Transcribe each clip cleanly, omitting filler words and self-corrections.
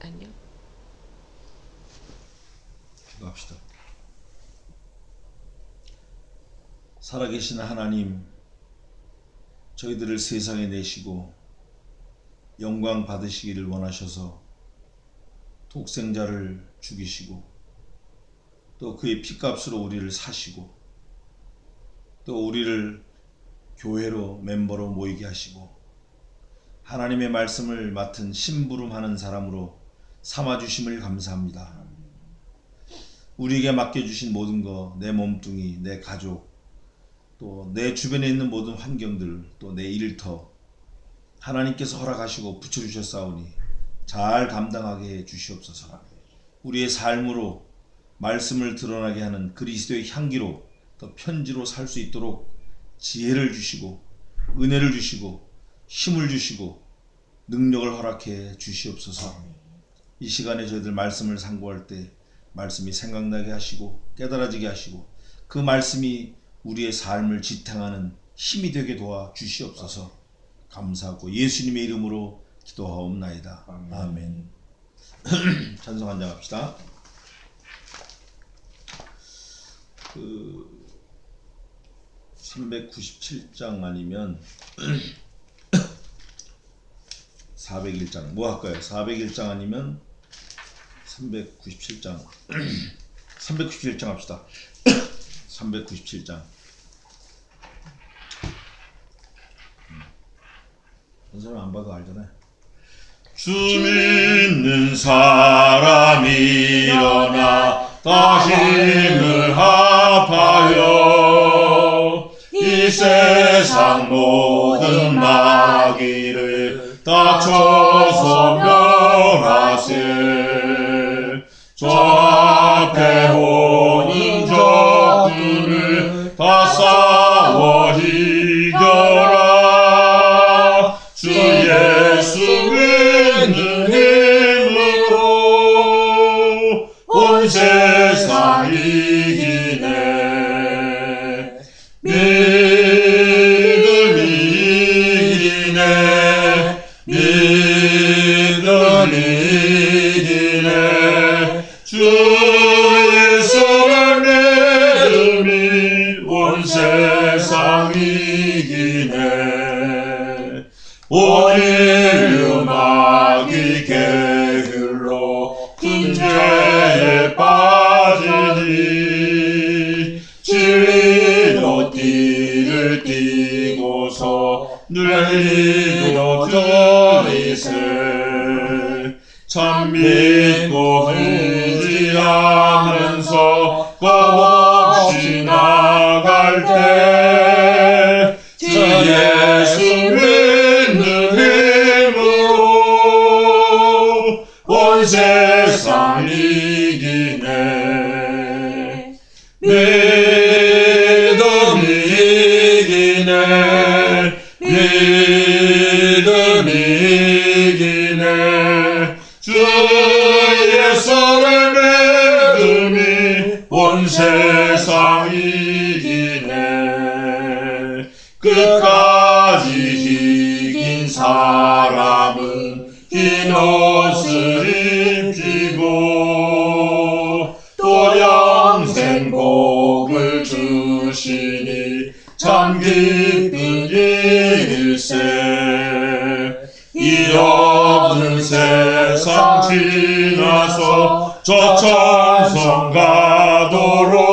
아니요. 기도합시다. 살아계신 하나님, 저희들을 세상에 내시고 영광 받으시기를 원하셔서 독생자를 죽이시고 또 그의 피값으로 우리를 사시고 또 우리를 교회로 멤버로 모이게 하시고 하나님의 말씀을 맡은 심부름하는 사람으로 삼아주심을 감사합니다. 우리에게 맡겨주신 모든 것, 내 몸뚱이, 내 가족, 또 내 주변에 있는 모든 환경들, 또 내 일터 하나님께서 허락하시고 붙여주셨사오니 잘 감당하게 해 주시옵소서. 우리의 삶으로 말씀을 드러나게 하는 그리스도의 향기로 더 편지로 살 수 있도록 지혜를 주시고 은혜를 주시고 힘을 주시고 능력을 허락해 주시옵소서. 이 시간에 저희들 말씀을 상고할 때 말씀이 생각나게 하시고 깨달아지게 하시고 그 말씀이 우리의 삶을 지탱하는 힘이 되게 도와 주시옵소서. 감사하고 예수님의 이름으로 기도하옵나이다. 아멘. 찬송 한 장 합시다. 397장 아니면 401장 뭐 할까요? 401장 아니면 397장 397장 합시다. 397장. 한 사람 안 봐도 알잖아요. 주 믿는 사람이 일어나 다시 힘을 합하여 이 세상 모든 마귀를 다쳐서 멸하세. 저 앞에 오는 적들을 다 싸워 이겨라. 주 예수 믿는 힘으로 온 세상 이기네. 믿음이 이기네. 믿음이 이기네. 주 예수를 믿음이 온 세상 이기네. 온 인류 마귀 계율로 큰 죄에 빠지니 진리로 띠를 띠고서 늘 이루어주리세. 참 믿고 의지하면서 겁없이 나갈 때 주 예수 믿는 힘으로 온 세상 이기네. 믿음이 이기네. 믿음이 이기네. 주 예수를 믿음이 온 세상 이기네. 끝까지 이긴 사람은 흰 옷을 입히고 또 영생 복을 주시니 참 기쁜 일세. 이 없는 세상 지나서 저 천성 가도록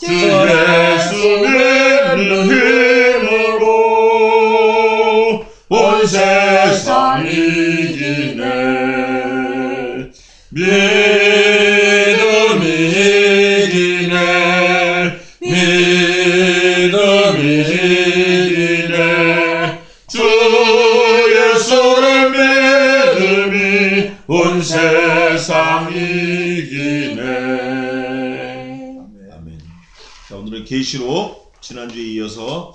주 예수 믿는 힘으로 온 세상 이기네. 믿음이 이기네. 믿음이 이기네. 주 예수를 믿음이 온 세상 이기네. 아멘. 자, 오늘은 계시록 지난주에 이어서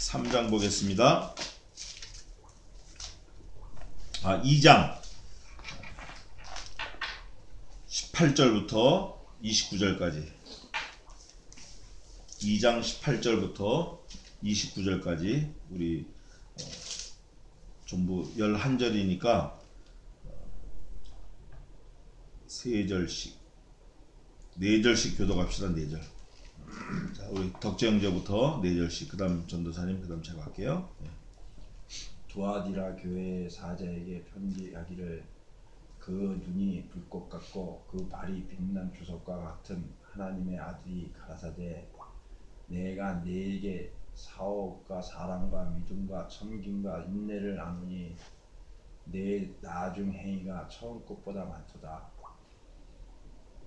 3장 보겠습니다. 2장 18절부터 29절까지 2장 18절부터 29절까지 우리 전부 11절이니까 3절씩 4절씩 교독합시다. 4절. 자, 우리 덕재형제부터 4절씩, 그 다음 전도사님, 그 다음 제가 할게요. 두아디라 교회의 사자에게 편지하기를, 그 눈이 불꽃 같고 그 발이 빛난 주석과 같은 하나님의 아들이 가라사대, 내가 네게 사업과 사랑과 믿음과 섬김과 인내를 나누니 내 나중 행위가 처음 것보다 많도다.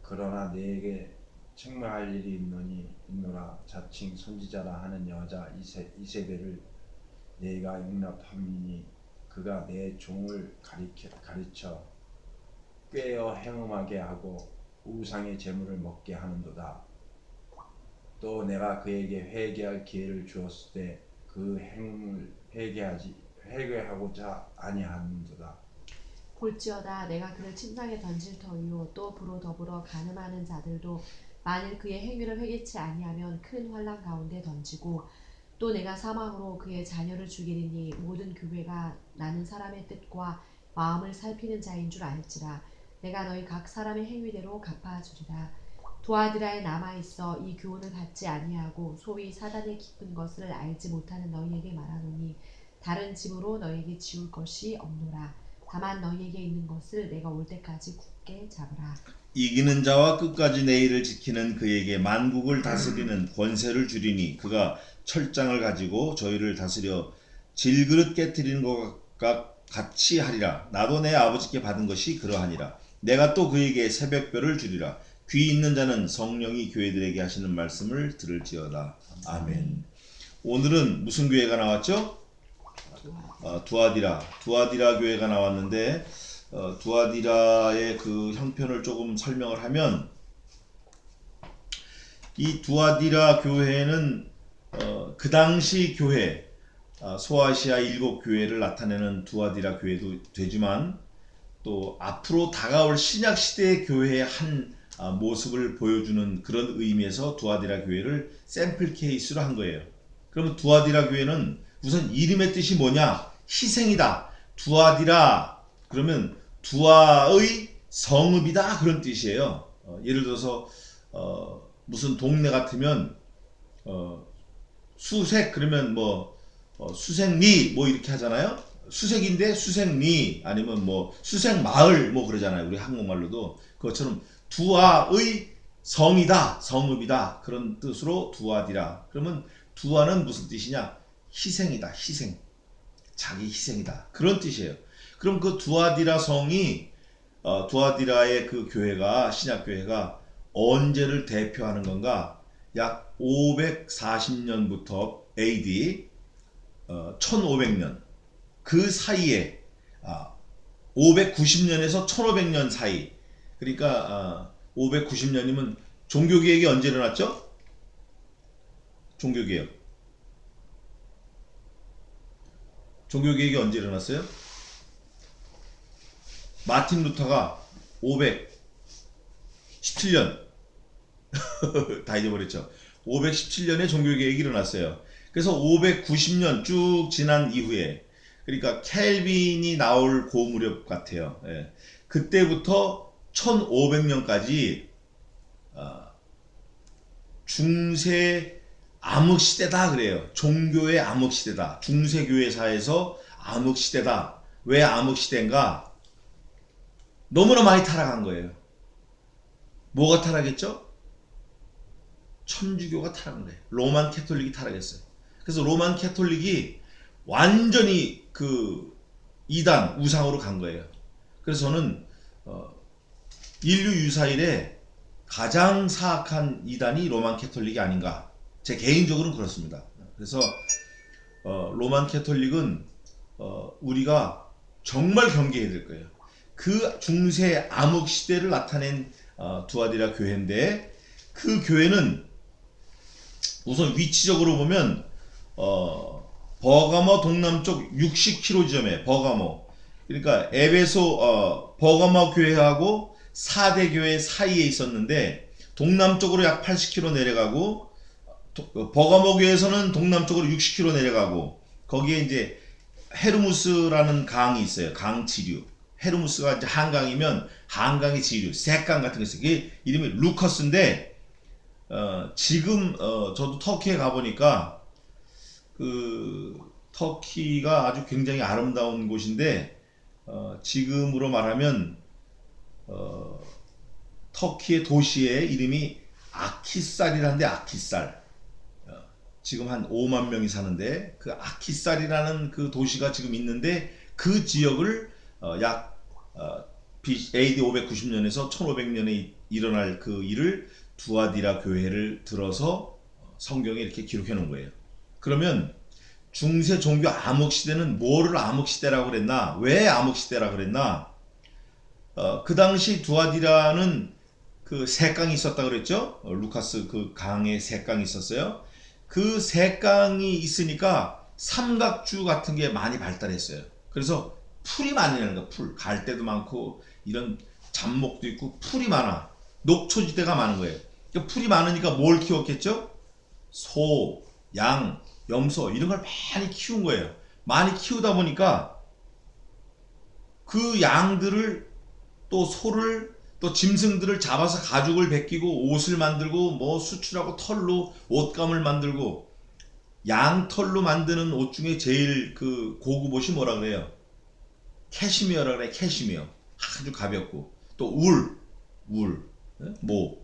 그러나 네게 책망할 일이 있노라. 자칭 선지자라 하는 여자 이세벨을 내가 용납함이니 그가 내 종을 가르쳐 꾀어 행음하게 하고 우상의 재물을 먹게 하는도다. 또 내가 그에게 회개할 기회를 주었을 때 그 행음을 회개하고자 아니하는도다. 볼지어다 내가 그를 침상에 던질 터이요 또 그로 더불어 간음하는 자들도 만일 그의 행위를 회개치 아니하면 큰 환난 가운데 던지고, 또 내가 사망으로 그의 자녀를 죽이리니 모든 교회가 나는 사람의 뜻과 마음을 살피는 자인 줄 알지라. 내가 너희 각 사람의 행위대로 갚아주리라. 두아디라에 남아있어 이 교훈을 받지 아니하고 소위 사단의 깊은 것을 알지 못하는 너희에게 말하노니 다른 집으로 너희에게 지울 것이 없노라. 다만 너희에게 있는 것을 내가 올 때까지 굳게 잡으라. 이기는 자와 끝까지 내 일을 지키는 그에게 만국을 다스리는 권세를 주리니 그가 철장을 가지고 저희를 다스려 질그릇 깨뜨리는 것과 같이 하리라. 나도 내 아버지께 받은 것이 그러하니라. 내가 또 그에게 새벽별을 주리라. 귀 있는 자는 성령이 교회들에게 하시는 말씀을 들을지어다. 아멘. 오늘은 무슨 교회가 나왔죠? 두아디라 교회가 나왔는데, 두아디라의 그 형편을 조금 설명을 하면, 이 두아디라 교회는 그 당시 교회, 소아시아 7교회를 나타내는 두아디라 교회도 되지만, 또 앞으로 다가올 신약 시대의 교회의 한 모습을 보여주는 그런 의미에서 두아디라 교회를 샘플 케이스로 한 거예요. 그러면 두아디라 교회는 우선 이름의 뜻이 뭐냐? 희생이다. 두아디라 그러면 두아의 성읍이다, 그런 뜻이에요. 예를 들어서 무슨 동네 같으면 수색 그러면 뭐 수색리 뭐 이렇게 하잖아요. 수색인데 수색리, 아니면 뭐 수색마을 뭐 그러잖아요. 우리 한국말로도. 그것처럼 두아의 성이다, 성읍이다, 그런 뜻으로 두아디라. 그러면 두아는 무슨 뜻이냐? 희생이다, 희생. 자기 희생이다, 그런 뜻이에요. 그럼 그 두아디라 성이 두아디라의 그 교회가, 신약교회가 언제를 대표하는 건가? 약 540년부터 AD 1500년 그 사이에 590년에서 1500년 사이, 그러니까 590년이면 종교개혁이 언제 일어났죠? 종교개혁이 언제 일어났어요? 마틴 루터가 517년 다 잊어버렸죠. 517년에 종교개혁이 일어났어요. 그래서 590년 쭉 지난 이후에, 그러니까 켈빈이 나올 고 무렵 같아요. 예. 그때부터 1500년까지 중세 암흑시대다 그래요. 종교의 암흑시대다. 중세교회사에서 암흑시대다. 왜 암흑시대인가? 너무나 많이 타락한 거예요. 뭐가 타락했죠? 천주교가 타락한 거예요. 로만 캐톨릭이 타락했어요. 그래서 로만 캐톨릭이 완전히 그 이단 우상으로 간 거예요. 그래서 저는 인류 유사일에 가장 사악한 이단이 로만 캐톨릭이 아닌가, 제 개인적으로는 그렇습니다. 그래서 로만 캐톨릭은 우리가 정말 경계해야 될 거예요. 그 중세 암흑 시대를 나타낸 두아디라 교회인데, 그 교회는 우선 위치적으로 보면 버가모 동남쪽 60km 지점에 버가모, 그러니까 에베소 버가모 교회하고 사대 교회 사이에 있었는데, 동남쪽으로 약 80km 내려가고, 버가모 교회에서는 동남쪽으로 60km 내려가고, 거기에 이제 헤르무스라는 강이 있어요. 강 지류. 헤르무스가 이제 한강이면 한강의 지류, 색강 같은 게 있어요. 그게 이름이 루커스인데 지금 저도 터키에 가보니까 그 터키가 아주 굉장히 아름다운 곳인데 지금으로 말하면 터키의 도시의 이름이 아키살이라는데 아키살. 지금 한 5만 명이 사는데 그 아키살이라는 그 도시가 지금 있는데 그 지역을 약 AD 590년에서 1500년에 일어날 그 일을 두아디라 교회를 들어서 성경에 이렇게 기록해 놓은 거예요. 그러면 중세 종교 암흑 시대는 뭐를 암흑 시대라고 그랬나? 왜 암흑 시대라고 그랬나? 그 당시 두아디라는 그 색강이 있었다 그랬죠? 루카스 그 강에 색강이 있었어요. 그 색강이 있으니까 삼각주 같은 게 많이 발달했어요. 그래서 풀이 많이 나는 거야. 풀. 갈대도 많고 이런 잡목도 있고 풀이 많아. 녹초지대가 많은 거예요. 그러니까 풀이 많으니까 뭘 키웠겠죠? 소, 양, 염소 이런 걸 많이 키운 거예요. 많이 키우다 보니까 그 양들을 또 소를 또 짐승들을 잡아서 가죽을 벗기고 옷을 만들고 뭐 수출하고 털로 옷감을 만들고 양털로 만드는 옷 중에 제일 그 고급 옷이 뭐라 그래요? 캐시미어라 그래. 캐시미어. 아주 가볍고 또 울, 모.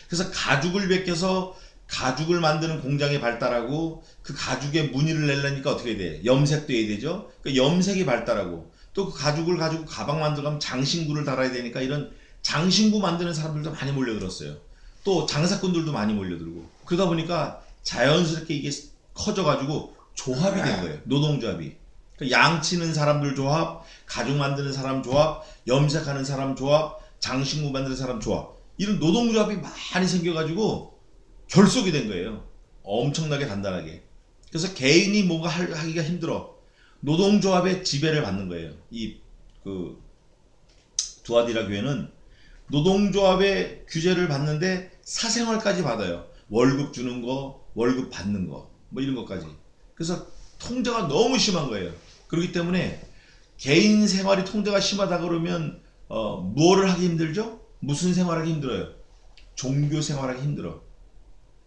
그래서 가죽을 벗겨서 가죽을 만드는 공장이 발달하고 그 가죽에 무늬를 내려니까 어떻게 돼? 염색도 해야 되죠. 그 염색이 발달하고 또 그 가죽을 가지고 가방 만들려면 장신구를 달아야 되니까 이런 장신구 만드는 사람들도 많이 몰려들었어요. 또 장사꾼들도 많이 몰려들고 그러다 보니까 자연스럽게 이게 커져가지고 조합이 된 거예요. 노동조합이. 그러니까 양 치는 사람들 조합, 가죽 만드는 사람 조합, 염색하는 사람 조합, 장신구 만드는 사람 조합 이런 노동조합이 많이 생겨가지고 결속이 된 거예요. 엄청나게 단단하게. 그래서 개인이 뭔가 하기가 힘들어. 노동조합의 지배를 받는 거예요. 이 그 두아디라 교회는 노동조합의 규제를 받는데 사생활까지 받아요. 월급 주는 거, 월급 받는 거, 뭐 이런 것까지. 그래서 통제가 너무 심한 거예요. 그렇기 때문에 개인 생활이 통제가 심하다 그러면 뭐를 하기 힘들죠? 무슨 생활하기 힘들어요? 종교 생활하기 힘들어.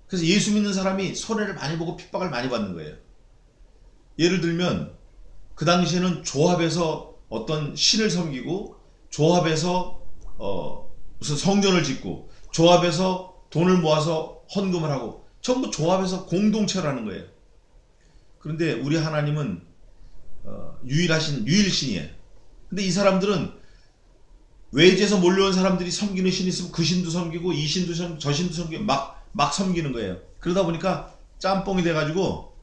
그래서 예수 믿는 사람이 손해를 많이 보고 핍박을 많이 받는 거예요. 예를 들면 그 당시에는 조합에서 어떤 신을 섬기고 조합에서 무슨 성전을 짓고 조합에서 돈을 모아서 헌금을 하고 전부 조합에서 공동체를 하는 거예요. 그런데 우리 하나님은 유일신이에요. 근데 이 사람들은 외지에서 몰려온 사람들이 섬기는 신이 있으면 그 신도 섬기고 이 신도 섬기고 저 신도 섬기고 막 섬기는 거예요. 그러다 보니까 짬뽕이 돼가지고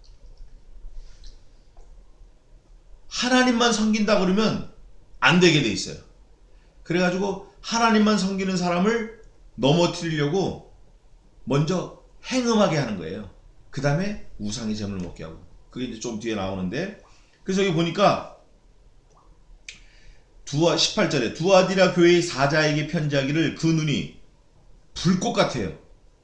하나님만 섬긴다 그러면 안 되게 돼 있어요. 그래가지고 하나님만 섬기는 사람을 넘어뜨리려고 먼저 행음하게 하는 거예요. 그 다음에 우상의 제물을 먹게 하고. 그게 이제 좀 뒤에 나오는데 그래서 여기 보니까 18절에 두아디라 교회의 사자에게 편지하기를 그 눈이 불꽃 같아요.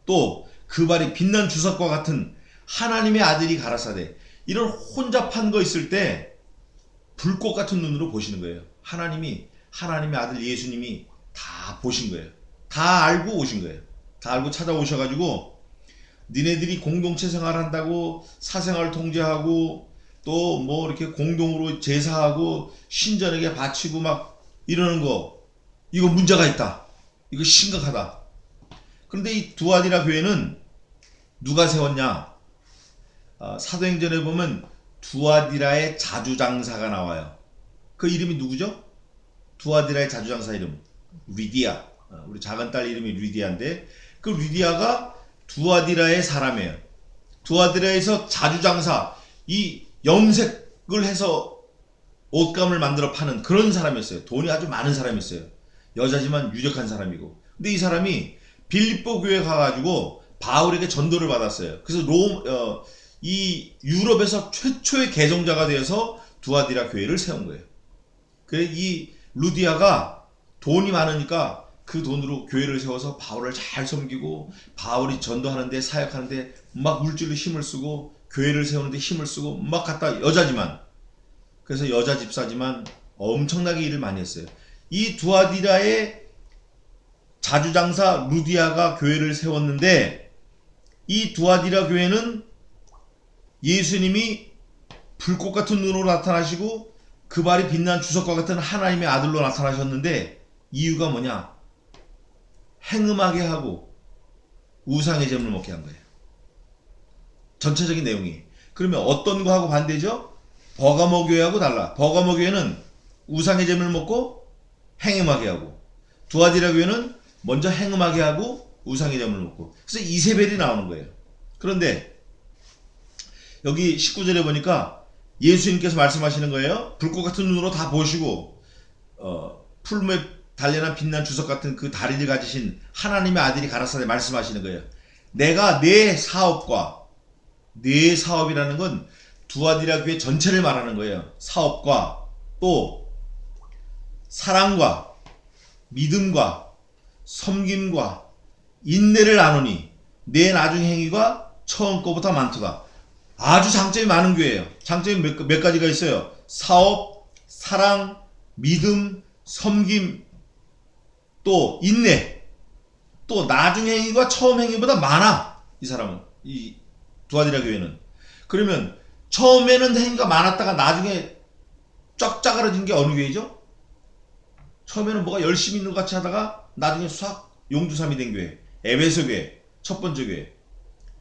또 그 발이 빛난 주석과 같은 하나님의 아들이 가라사대. 이런 혼잡한 거 있을 때 불꽃 같은 눈으로 보시는 거예요. 하나님의 아들 예수님이 다 보신 거예요. 다 알고 오신 거예요. 다 알고 찾아오셔가지고 니네들이 공동체 생활한다고 사생활 통제하고 또 뭐 이렇게 공동으로 제사하고 신전에게 바치고 막 이러는 거 이거 문제가 있다. 이거 심각하다. 그런데 이 두아디라 교회는 누가 세웠냐? 사도행전에 보면 두아디라의 자주장사가 나와요. 그 이름이 누구죠? 두아디라의 자주장사 이름 리디아. 우리 작은 딸 이름이 리디아인데 그 리디아가 두아디라의 사람이에요. 두아디라에서 자주장사 이 염색을 해서 옷감을 만들어 파는 그런 사람이었어요. 돈이 아주 많은 사람이었어요. 여자지만 유력한 사람이고. 근데 이 사람이 빌립보 교회 가가지고 바울에게 전도를 받았어요. 그래서 이 유럽에서 최초의 개종자가 되어서 두아디라 교회를 세운 거예요. 그래 이 루디아가 돈이 많으니까 그 돈으로 교회를 세워서 바울을 잘 섬기고 바울이 전도하는데 사역하는데 막 물질로 힘을 쓰고 교회를 세우는데 힘을 쓰고 막 갖다 여자지만 그래서 여자 집사지만 엄청나게 일을 많이 했어요. 이 두아디라의 자주장사 루디아가 교회를 세웠는데, 이 두아디라 교회는 예수님이 불꽃 같은 눈으로 나타나시고 그 발이 빛난 주석과 같은 하나님의 아들로 나타나셨는데, 이유가 뭐냐? 행음하게 하고 우상의 제물을 먹게 한 거예요. 전체적인 내용이. 그러면 어떤 거하고 반대죠? 버가모 교회하고 달라. 버가모 교회는 우상의 제물을 먹고 행음하게 하고, 두아디라 교회는 먼저 행음하게 하고 우상의 제물을 먹고. 그래서 이세벨이 나오는 거예요. 그런데 여기 19절에 보니까 예수님께서 말씀하시는 거예요. 불꽃 같은 눈으로 다 보시고 풀무에 단련한 빛난 주석 같은 그 다리를 가지신 하나님의 아들이 가라사대 말씀하시는 거예요. 내가 내 사업과, 내 사업이라는 건 두아디라 교회 전체를 말하는 거예요. 사업과 또 사랑과 믿음과 섬김과 인내를 나누니 내 나중 행위가 처음 거보다 많도다. 아주 장점이 많은 교회예요. 장점이 몇 가지가 있어요. 사업, 사랑, 믿음, 섬김, 또 인내, 또 나중 행위가 처음 행위보다 많아. 이 사람은, 이 두아디라 교회는. 그러면 처음에는 행위가 많았다가 나중에 쫙 짜그러진 게 어느 교회죠? 처음에는 뭐가 열심히 있는 것 같이 하다가 나중에 싹 용두삼이 된 교회. 에베소 교회, 첫 번째 교회.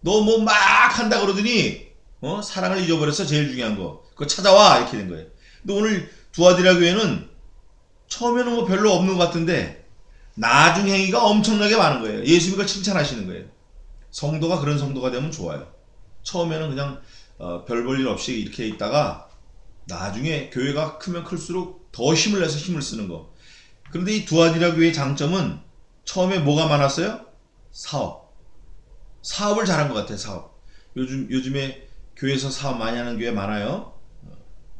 너 뭐 막 한다 그러더니 사랑을 잊어버렸어. 제일 중요한 거. 그거 찾아와. 이렇게 된 거예요. 근데 오늘 두아디라 교회는 처음에는 뭐 별로 없는 것 같은데 나중 행위가 엄청나게 많은 거예요. 예수님이 그걸 칭찬하시는 거예요. 성도가 그런 성도가 되면 좋아요. 처음에는 그냥 별 볼 일 없이 이렇게 있다가 나중에 교회가 크면 클수록 더 힘을 내서 힘을 쓰는 거. 그런데 이 두아디라 교회의 장점은 처음에 뭐가 많았어요? 사업. 사업을 잘한 것 같아요. 사업. 요즘에 교회에서 사업 많이 하는 교회 많아요.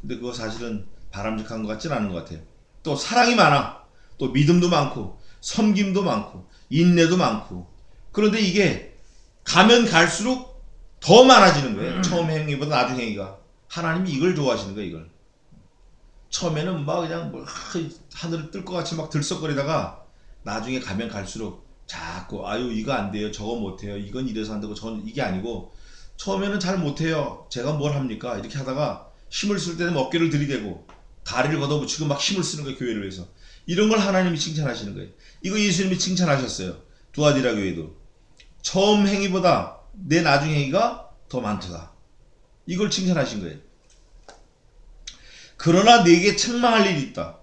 근데 그거 사실은 바람직한 것 같진 않은 것 같아요. 또 사랑이 많아. 또 믿음도 많고 섬김도 많고 인내도 많고. 그런데 이게 가면 갈수록 더 많아지는 거예요. 처음 행위보다 나중 행위가. 하나님이 이걸 좋아하시는 거예요. 이걸. 처음에는 막 그냥 뭐 하늘을 뜰 것 같이 막 들썩거리다가 나중에 가면 갈수록 자꾸 아유 이거 안 돼요. 저거 못 해요. 이건 이래서 안 되고 저는 이게 아니고, 처음에는 잘 못해요. 제가 뭘 합니까? 이렇게 하다가 힘을 쓸 때는 어깨를 들이대고 다리를 걷어붙이고 막 힘을 쓰는 거예요. 교회를 위해서. 이런 걸 하나님이 칭찬하시는 거예요. 이거 예수님이 칭찬하셨어요. 두아디라 교회도. 처음 행위보다 내 나중 행위가 더 많도다. 이걸 칭찬하신 거예요. 그러나 네게 책망할 일이 있다.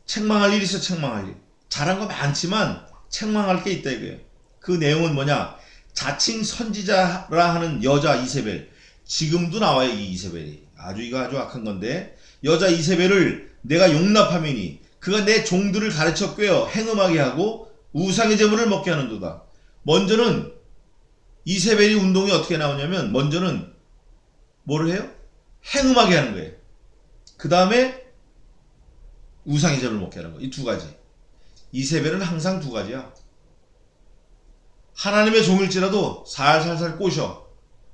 책망할 일이 있어. 책망할 일. 잘한 거 많지만 책망할 게 있다 이거예요. 그 내용은 뭐냐? 자칭 선지자라 하는 여자 이세벨. 지금도 나와요. 이 이세벨이. 이거 아주 악한 건데, 여자 이세벨을 내가 용납하매니 그가 내 종들을 가르쳐 꿰어 행음하게 하고 우상의 제물을 먹게 하는도다. 먼저는 이세벨이 운동이 어떻게 나오냐면, 먼저는 뭐를 해요? 행음하게 하는 거예요. 그 다음에 우상의 제물을 먹게 하는 거예요. 이 두 가지. 이세벨은 항상 두 가지야. 하나님의 종일지라도 살살살 꼬셔.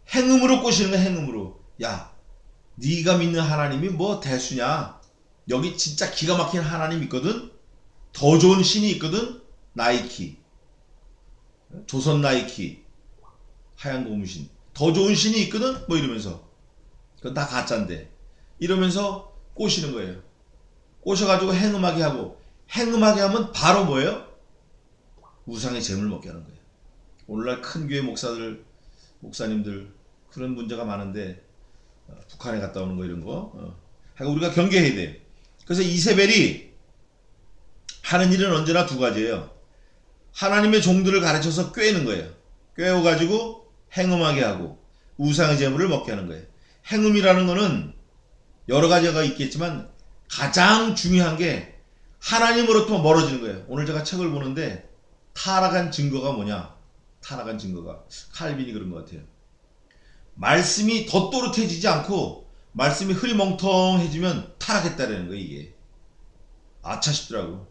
행음으로 꼬시는 거야. 행음으로. 야, 네가 믿는 하나님이 뭐 대수냐? 여기 진짜 기가 막힌 하나님 있거든. 더 좋은 신이 있거든. 나이키, 조선 나이키, 하얀 고무신. 더 좋은 신이 있거든. 뭐 이러면서. 그건 다 가짜인데. 이러면서 꼬시는 거예요. 꼬셔가지고 행음하게 하고, 행음하게 하면 바로 뭐예요? 우상의 제물 먹게 하는 거예요. 오늘날 큰 교회 목사님들 그런 문제가 많은데, 북한에 갔다 오는 거 이런 거. 그러니까 우리가 경계해야 돼. 그래서 이세벨이 하는 일은 언제나 두 가지예요. 하나님의 종들을 가르쳐서 꿰는 거예요. 꿰어가지고 행음하게 하고 우상의 제물을 먹게 하는 거예요. 행음이라는 거는 여러 가지가 있겠지만 가장 중요한 게 하나님으로부터 멀어지는 거예요. 오늘 제가 책을 보는데 타락한 증거가 뭐냐? 타락한 증거가 칼빈이 그런 것 같아요. 말씀이 더 또렷해지지 않고 말씀이 흐리멍텅해지면 타락했다라는 거예요. 이게 아차 싶더라고.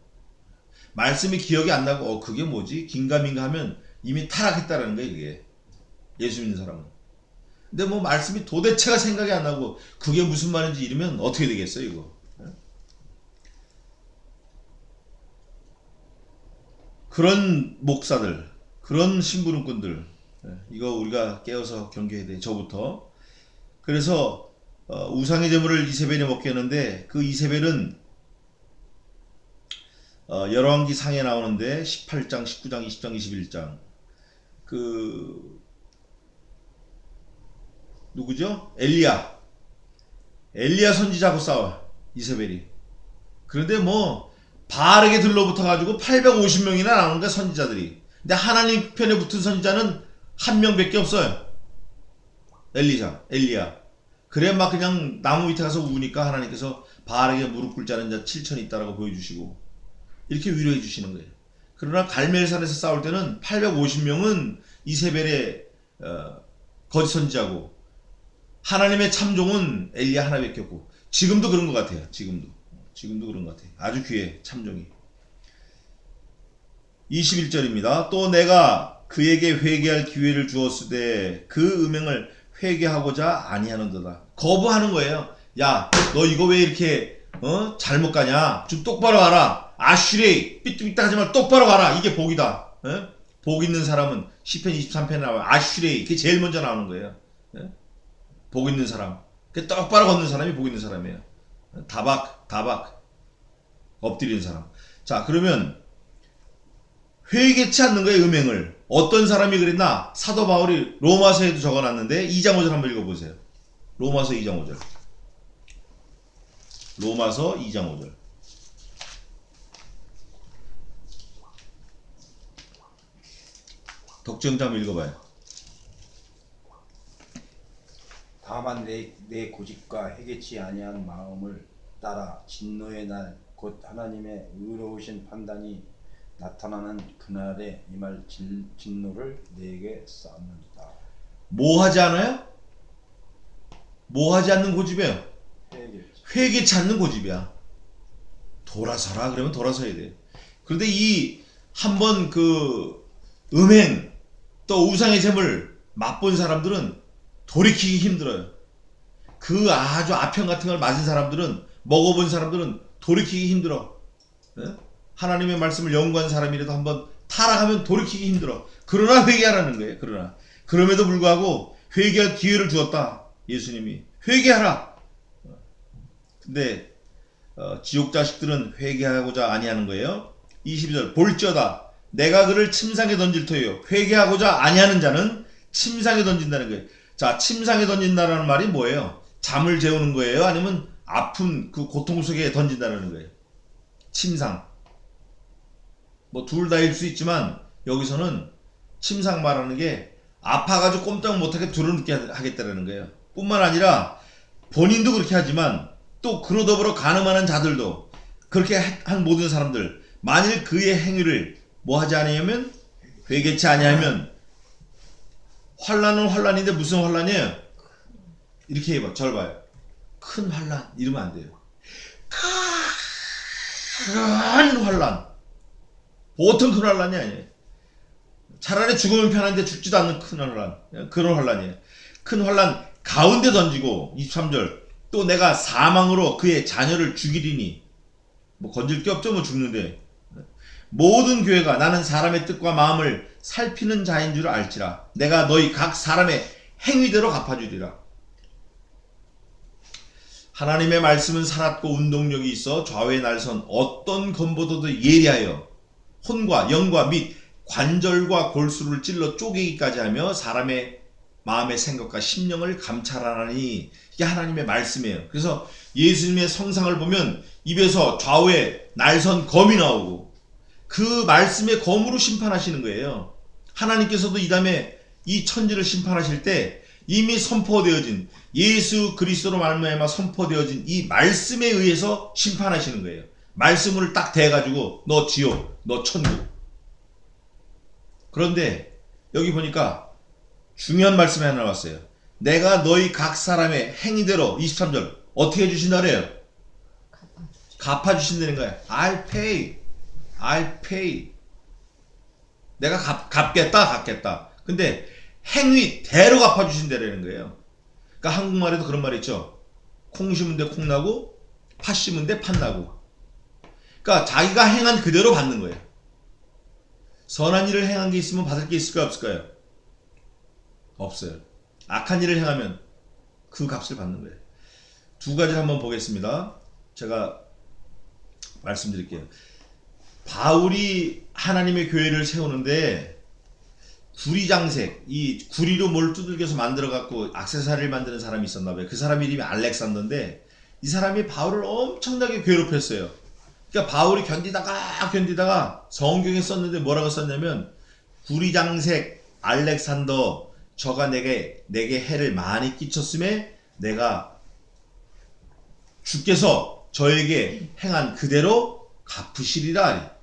말씀이 기억이 안 나고 그게 뭐지? 긴가민가 하면 이미 타락했다라는 거예요. 이게 예수 믿는 사람은. 근데 뭐 말씀이 도대체가 생각이 안 나고 그게 무슨 말인지 이러면 어떻게 되겠어요 이거. 그런 목사들, 그런 심부름꾼들, 이거 우리가 깨어서 경계해야 돼. 저부터. 그래서 우상의 제물을 이세벨이 먹게 했는데 그 이세벨은 열왕기 상에 나오는데 18장, 19장, 20장, 21장 그 누구죠? 엘리야 선지자하고 싸워 이세벨이. 그런데 뭐 바르게 들러붙어 가지고 850명이나 나오는 거야 선지자들이. 근데 하나님 편에 붙은 선지자는 한 명밖에 없어요. 엘리야. 그래 막 그냥 나무 밑에 가서 우니까 하나님께서 바르게 무릎 꿇지 않은 자 7천이 있다라고 보여주시고 이렇게 위로해 주시는 거예요. 그러나 갈멜산에서 싸울 때는 850명은 이세벨의 거짓 선지자고 하나님의 참종은 엘리야 하나밖에 없고 지금도 그런 것 같아요. 지금도 그런 것 같아요. 아주 귀해 참종이. 21절입니다. 또 내가 그에게 회개할 기회를 주었으되 그 음행을 회개하고자 아니하는도다. 거부하는 거예요. 야, 너 이거 왜 이렇게 잘못 가냐? 좀 똑바로 가라. 아슈레이 삐뚤삐뚤 하지 말고 똑바로 가라. 이게 복이다. 복 있는 사람은 시편 23편에 나와요. 아슈레이 그게 제일 먼저 나오는 거예요. 복 있는 사람. 그 똑바로 걷는 사람이 복 있는 사람이에요. 다박 엎드리는 사람. 자, 그러면 회개치 않는 거예요. 음행을. 어떤 사람이 그랬나? 사도 바울이 로마서에도 적어놨는데 2장 5절 한번 읽어보세요. 로마서 2장 5절. 로마서 2장 5절. 독점자 한번 읽어봐요. 다만 내 고집과 회개치 아니한 마음을 따라 진노의 날 곧 하나님의 의로우신 판단이 나타나는 그날에 임할 진노를 내게 쌓는다. 뭐 하지 않아요? 뭐 하지 않는 고집이에요? 회개치 않는 고집이야. 돌아서라 그러면 돌아서야 돼. 그런데 이 한번 그 음행 또 우상의 재물 맛본 사람들은 돌이키기 힘들어요. 그 아주 아편 같은 걸 맞은 사람들은 먹어본 사람들은 돌이키기 힘들어. 하나님의 말씀을 연구한 사람이라도 한번 타락하면 돌이키기 힘들어. 그러나 회개하라는 거예요. 그럼에도 불구하고 회개할 기회를 주었다. 예수님이 회개하라. 근데 지옥 자식들은 회개하고자 아니하는 거예요. 22절 볼지어다 내가 그를 침상에 던질 터이요 회개하고자 아니하는 자는 침상에 던진다는 거예요. 자, 침상에 던진다는 말이 뭐예요? 잠을 재우는 거예요? 아니면 아픈 그 고통 속에 던진다는 거예요? 침상. 뭐 둘 다일 수 있지만 여기서는 침상 말하는 게 아파가지고 꼼짝 못하게 두려눕게 하겠다는 거예요. 뿐만 아니라 본인도 그렇게 하지만 또 그로 더불어 간음하는 자들도 그렇게 한 모든 사람들 만일 그의 행위를 뭐 하지 아니하면 회개치 아니하면 환란은 환란인데 무슨 환란이에요? 이렇게 해봐. 절 봐요. 큰 환란 이러면 안 돼요. 큰 환란. 보통 큰 환란이 아니에요. 차라리 죽으면 편한데 죽지도 않는 큰 환란. 그런 환란이에요. 큰 환란 가운데 던지고 23절 또 내가 사망으로 그의 자녀를 죽이리니 뭐 건질 게 없죠. 뭐 죽는데 모든 교회가 나는 사람의 뜻과 마음을 살피는 자인 줄 알지라 내가 너희 각 사람의 행위대로 갚아주리라. 하나님의 말씀은 살았고 운동력이 있어 좌우의 날선 어떤 검보다도 예리하여 혼과 영과 및 관절과 골수를 찔러 쪼개기까지 하며 사람의 마음의 생각과 심령을 감찰하나니 이게 하나님의 말씀이에요. 그래서 예수님의 성상을 보면 입에서 좌우에 날선 검이 나오고 그 말씀의 검으로 심판하시는 거예요. 하나님께서도 이 다음에 이 천지를 심판하실 때 이미 선포되어진 예수 그리스도로 말미암아 선포되어진 이 말씀에 의해서 심판하시는 거예요. 말씀을 딱 대가지고 너 지옥, 너 천국. 그런데 여기 보니까 중요한 말씀이 하나 나왔어요. 내가 너희 각 사람의 행위대로 23절 어떻게 해주신다 그래요? 갚아주신다는 거예요. I'll pay. 내가 갚겠다. 근데 행위대로 갚아주신다는 거예요. 그러니까 한국말에도 그런 말이 있죠. 콩 심은 데 콩 나고 팥 심은 데 팥 나고. 그러니까 자기가 행한 그대로 받는 거예요. 선한 일을 행한 게 있으면 받을 게 있을까요, 없을까요? 없어요. 악한 일을 행하면 그 값을 받는 거예요. 두 가지를 한번 보겠습니다. 제가 말씀드릴게요. 바울이 하나님의 교회를 세우는데 구리장색, 이 구리로 뭘 두들겨서 만들어 갖고 액세서리를 만드는 사람이 있었나 봐요. 그 사람 이름이 알렉산더인데 이 사람이 바울을 엄청나게 괴롭혔어요. 그러니까 바울이 견디다가 성경에 썼는데 뭐라고 썼냐면 구리장색 알렉산더 저가 내게 해를 많이 끼쳤음에 내가 주께서 저에게 행한 그대로 갚으시리라.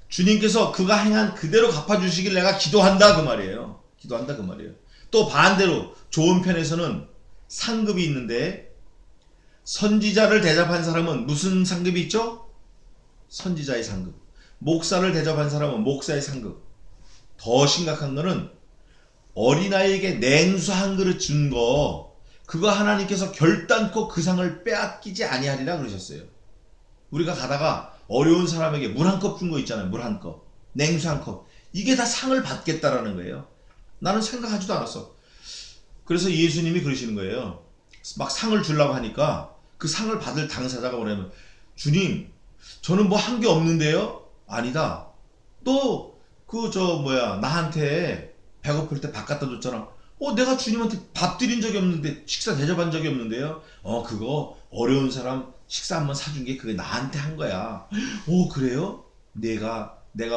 주님께서 그가 행한 그대로 갚아주시길 내가 기도한다 그 말이에요. 기도한다 그 말이에요. 또 반대로 좋은 편에서는 상급이 있는데 선지자를 대접한 사람은 무슨 상급이 있죠? 선지자의 상급. 목사를 대접한 사람은 목사의 상급. 더 심각한 거는 어린아이에게 냉수 한 그릇 준 거 그거 하나님께서 결단코 그 상을 빼앗기지 아니하리라 그러셨어요. 우리가 가다가 어려운 사람에게 물 한 컵 준 거 있잖아요. 물 한 컵, 냉수 한 컵. 이게 다 상을 받겠다라는 거예요. 나는 생각하지도 않았어. 그래서 예수님이 그러시는 거예요. 막 상을 주려고 하니까 그 상을 받을 당사자가 뭐냐면 주님 저는 뭐 한 게 없는데요? 아니다. 또 나한테 배고플 때 밥 갖다 줬잖아. 내가 주님한테 밥 드린 적이 없는데 식사 대접한 적이 없는데요. 그거 어려운 사람 식사 한번 사준 게 그게 나한테 한 거야. 그래요? 내가